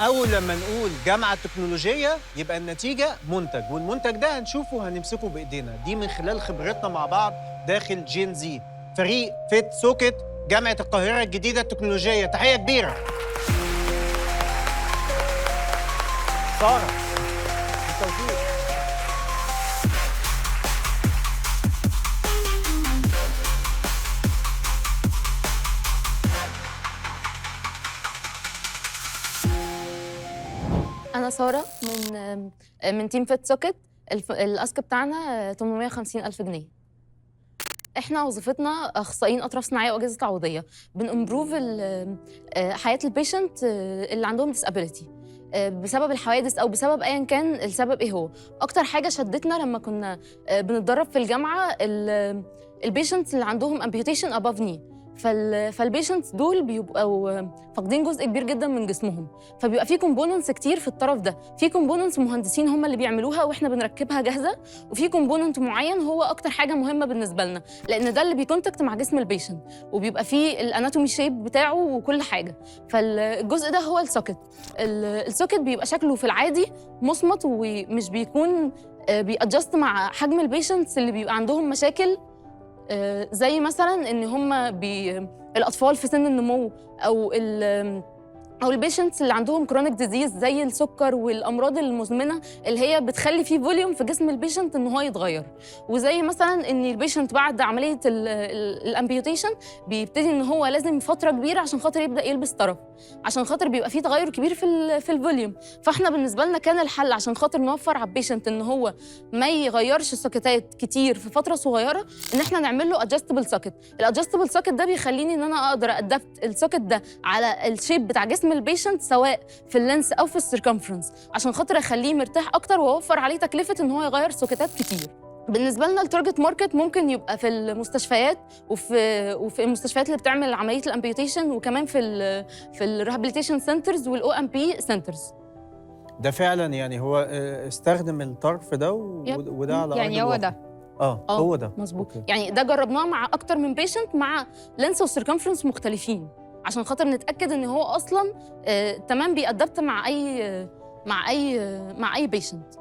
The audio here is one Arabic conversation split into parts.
أول لما نقول جامعة تكنولوجية يبقى النتيجة منتج، والمنتج ده هنشوفه هنمسكه بإيدينا، دي من خلال خبرتنا مع بعض داخل جين زي. فريق فيت سوكت جامعة القاهرة الجديدة التكنولوجية، تحية كبيرة. سارة بالتوفيق. أنا سارة من تيم فيت سوكت. الاسك بتاعنا 850,000 جنيه. احنا وظيفتنا اخصائيين اطراف صناعيه واجهزه تعويضيه، بنمبروف حياه البيشنت اللي عندهم ديسابيليتي بسبب الحوادث او بسبب ايا كان السبب ايه هو. اكتر حاجه شدتنا لما كنا بنتدرب في الجامعه البيشنتس اللي عندهم امبيوتيشن اباف ني، فالبيشنتس دول بيبقوا فاقدين جزء كبير جدا من جسمهم، فبيبقى في كومبوننتس كتير في الطرف ده. في كومبوننتس مهندسين هم اللي بيعملوها واحنا بنركبها جاهزه، وفي كومبوننت معين هو اكتر حاجه مهمه بالنسبه لنا، لان ده اللي بيكونتاكت مع جسم البيشنت وبيبقى فيه الاناتومي شيب بتاعه وكل حاجه. فالجزء ده هو السوكت. السوكت بيبقى شكله في العادي مصمت ومش بيكون بيأدجست مع حجم البيشنتس اللي بيبقى عندهم مشاكل، زي مثلا ان هم الاطفال في سن النمو او البيشنتس اللي عندهم كرونيك ديزيز زي السكر والامراض المزمنه اللي هي بتخلي فيه فوليوم في جسم البيشنت ان هو يتغير، وزي مثلا ان البيشنت بعد عمليه الامبيوتيشن بيبتدي ان هو لازم فتره كبيره عشان خاطر يبدا يلبس طرف، عشان خاطر بيبقى فيه تغير كبير في الفوليوم. فاحنا بالنسبه لنا كان الحل عشان خاطر نوفر على البيشنت ان هو ما يغيرش سوكتات كتير في فتره صغيره، ان احنا نعمل له ادجستبل سوكت. الادجستبل سوكت ده بيخليني ان انا اقدر ادبت السوكت ده على الشيب بتاع جسم البيشنت سواء في اللينس او في السيركمفرنس، عشان خاطر اخليه مرتاح اكتر واوفر عليه تكلفه ان هو يغير سوكتات كتير. بالنسبه لنا التارجت ماركت ممكن يبقى في المستشفيات وفي المستشفيات اللي بتعمل عمليه الامبيوتيشن، وكمان في الريهابيليتيشن سنترز والاو ام بي سنترز. ده فعلا يعني هو استخدم الطرف ده وده على يعني أرض هو الواقع. ده هو ده مظبوط. أوكي. يعني ده جربناه مع اكتر من بيشنت مع لينس وسيركمفرنس مختلفين عشان خاطر نتاكد ان هو اصلا تمام بيأدبت مع اي بيشنت.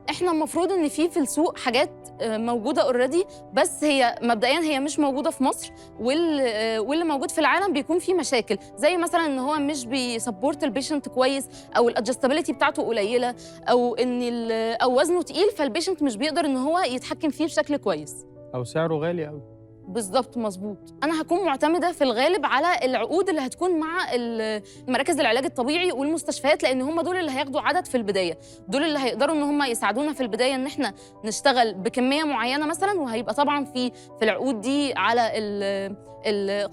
احنا المفروض ان في السوق حاجات موجوده اوريدي، بس هي مبدئيا هي مش موجوده في مصر، واللي موجود في العالم بيكون فيه مشاكل، زي مثلا ان هو مش بيسبورت البيشنت كويس، او الادجستابيلتي بتاعته قليله، او او وزنه تقيل فالبيشنت مش بيقدر ان هو يتحكم فيه بشكل كويس، أو سعره غالي أوي. بالظبط مظبوط. انا هكون معتمده في الغالب على العقود اللي هتكون مع مراكز العلاج الطبيعي والمستشفيات، لان هم دول اللي هياخدوا عدد في البدايه، دول اللي هيقدروا ان هم يساعدونا في البدايه ان احنا نشتغل بكميه معينه مثلا، وهيبقى طبعا في العقود دي على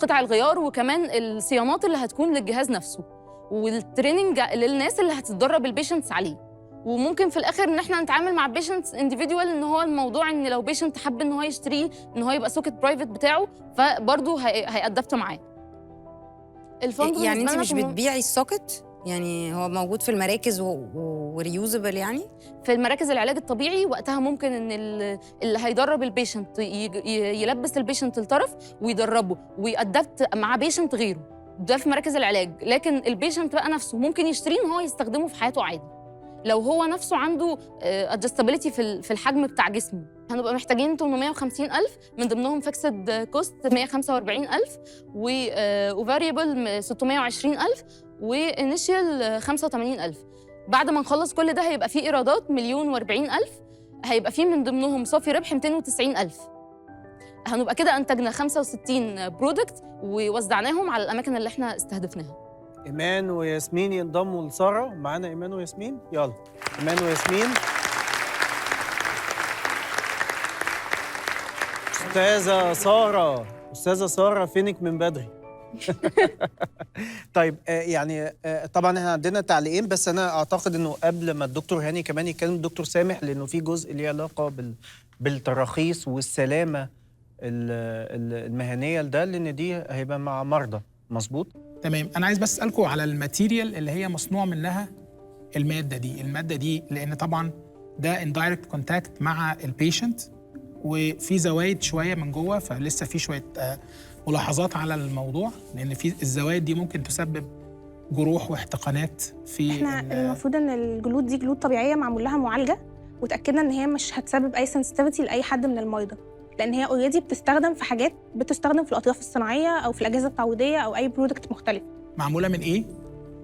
قطع الغيار وكمان الصيانات اللي هتكون للجهاز نفسه والتريننج للناس اللي هتتدرب البيشنتس عليه. وممكن في الاخر ان احنا نتعامل مع بيشنتس انديفيدوال، ان هو الموضوع ان لو بيشنت حب ان هو يشتريه ان هو يبقى سوكت برايفت بتاعه، فبرضه هيأدبت معاه. يعني انت مش بتبيعي السوكت؟ يعني هو موجود في المراكز وريوزبل يعني؟ في المراكز العلاج الطبيعي وقتها ممكن ان اللي هيدرب البيشنت يلبس البيشنت الطرف ويدربه ويأدبت مع بيشنت غيره، ده في مراكز العلاج. لكن البيشنت بقى نفسه ممكن يشتريه ان هو يستخدمه في حياته عادي لو هو نفسه عنده ادجستابيلتي في الحجم بتاع جسمه. هنبقى محتاجين 850,000 من ضمنهم فيكسد كوست 145,000 وفاريبل 620,000 وانيشيال 85,000. بعد ما نخلص كل ده هيبقى فيه ايرادات 1,040,000، هيبقى فيه من ضمنهم صافي ربح 290,000. هنبقى كده انتجنا 65 برودكت ووزعناهم على الاماكن اللي احنا استهدفناها. إيمان وياسمين ينضموا لسارة. معانا إيمان وياسمين، يلا إيمان وياسمين. أستاذة سارة فينك من بدري. طيب يعني طبعا احنا عندنا تعليقين، بس انا اعتقد انه قبل ما الدكتور هاني كمان يتكلم الدكتور سامح، لانه في جزء ليه علاقه بالتراخيص والسلامه المهنيه لده، لان دي هيبقى مع مرضى. مظبوط؟ تمام. انا عايز بس اسالكم على الماتيريال اللي هي مصنوع منها الماده دي لان طبعا ده اندايركت كونتاكت مع البيشنت، وفي زوايد شويه من جوه، فلسه في شويه ملاحظات على الموضوع، لان في الزوايد دي ممكن تسبب جروح واحتقانات في احنا المفروض ان الجلود دي جلود طبيعيه معمول لها معالجه، وتاكدنا ان هي مش هتسبب اي سنسيتيفيتي لاي حد من المرضى، لان هي اوريدي بتستخدم في حاجات بتستخدم في الاطراف الصناعيه او في الاجهزه التعويضيه او اي برودكت مختلف. معموله من ايه؟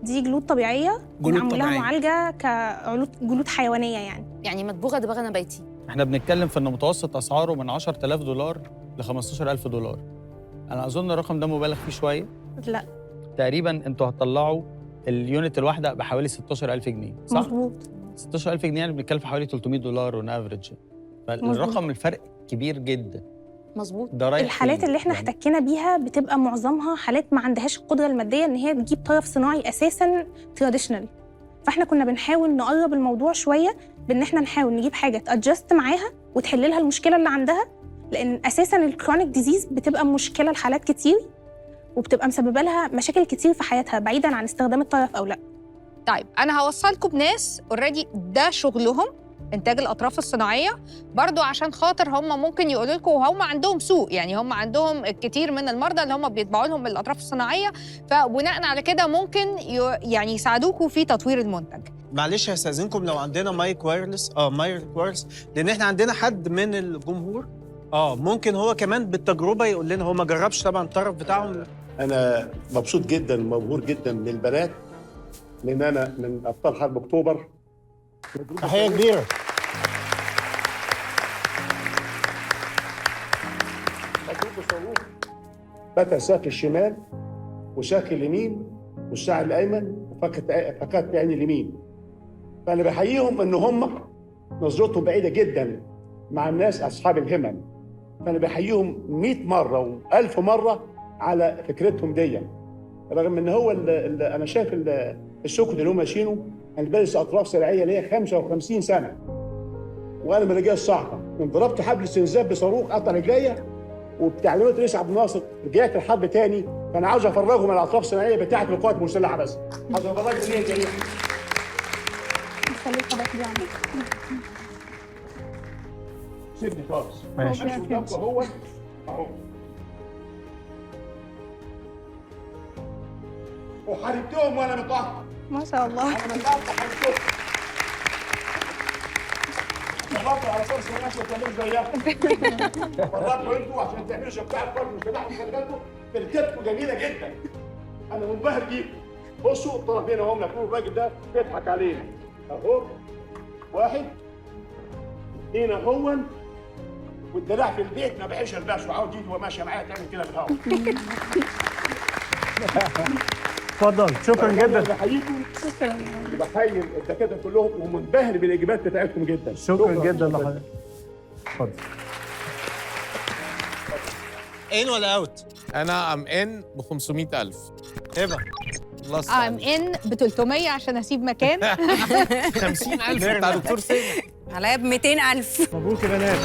دي جلود طبيعيه جلود معمول لها طبيعية. معالجه جلود حيوانيه يعني. يعني مدبوغه دباغ نباتي. احنا بنتكلم في ان متوسط اسعاره من 10,000 دولار ل 15,000 دولار. انا اظن الرقم ده مبالغ فيه شويه. لا تقريبا انتوا هتطلعوا اليونت الواحده بحوالي 16,000 جنيه، صح؟ مظبوط. 16,000 جنيه يعني بنتكلم في حوالي 300 دولار اون افريج. فالرقم الفرق كبير جدا. مظبوط. ده رايح الحالات فين؟ اللي احنا يعني احتكينا بيها بتبقى معظمها حالات ما عندهاش القدره الماديه ان هي تجيب طرف صناعي اساسا تراديشنال، فاحنا كنا بنحاول نقرب الموضوع شويه بان احنا نحاول نجيب حاجه تادجست معاها وتحل لها المشكله اللي عندها، لان اساسا الكرونيك ديزيز بتبقى مشكله لحالات كتير وبتبقى مسببه لها مشاكل كتير في حياتها بعيدا عن استخدام الطرف او لا. طيب انا هوصلكم بناس اوريدي ده شغلهم انتاج الاطراف الصناعيه، برضو عشان خاطر هم ممكن يقولوا لكم وهم عندهم سوق، يعني هم عندهم الكثير من المرضى اللي هم بيتبعوا لهم الاطراف الصناعيه، فبناء على كده ممكن يعني يساعدوكم في تطوير المنتج. معلش هستاذنكم لو عندنا مايك وايرلس مايك وايرلس، لان احنا عندنا حد من الجمهور ممكن هو كمان بالتجربه يقول لنا. هو ما جربش طبعا الطرف بتاعهم. أنا مبسوط جدا ومبهور جدا للبنات، لأن أنا من أبطال حرب أكتوبر. تحيه كبيره. مضروب بصاروخ فتح ساق الشمال وساق اليمين والساعد الأيمن وفقدت عين اليمين. فأنا بحييهم إن هم نظرتهم بعيدة جدا مع الناس أصحاب الهمم. فأنا بحييهم 100 مرة و1000 مرة على فكرتهم دي، رغم ان هو انا شايف السوق اللي هم ماشيينه. انا بدرس اطراف زراعيه ليا 55 سنه، وانا من رجال الصعقه. ضربت حبل استنزاف بصاروخ قطع رجليا، وبتعليمات رئيس عبد الناصر رجعت الحرب تاني. فانا عاوز افرغهم من الاطراف الصناعيه بتاعه القوات المسلحه بس. عاوز افرغهم ليه جايين. سيبني خالص. ماشي. هو اهو. وحاربتهم وانا متأخر. ما شاء الله. انا متأخر حاربتهم. فرطوا على فرصة الناس وتعملوا زيها. فرطوا انتوا عشان تعملوا شبكة الفرد والسلاح وخلقاتكم تركيبكم جميلة جدا. انا منبهر بيكم. بصوا الطرفين اهم، يكون الراجل ده بيضحك علينا. اهو واحد اثنين اهو، والدراع في البيت ما بحيش الباس، وعاوز ايده وهو ماشيه معايا تعمل كده بالهواء. اتفضل. شكرا جدا. بحييكم. شكرا. بحيي الدكاتره كلهم ومنبهر بالاجابات بتاعتكم جدا. شكرا جدا لحضرتك. اتفضل. ان ولا اوت؟ انا ام ان ب 500,000. هبه. ام ان ب 300 عشان اسيب مكان. 50,000 بتاع دكتور سامح. عليا ب 200,000. مبروك يا بنات.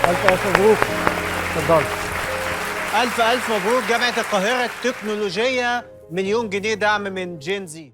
ألف مبروك. اتفضل. ألف مبروك. جامعة القاهرة التكنولوجية، $1,000,000 دعم من جين زي.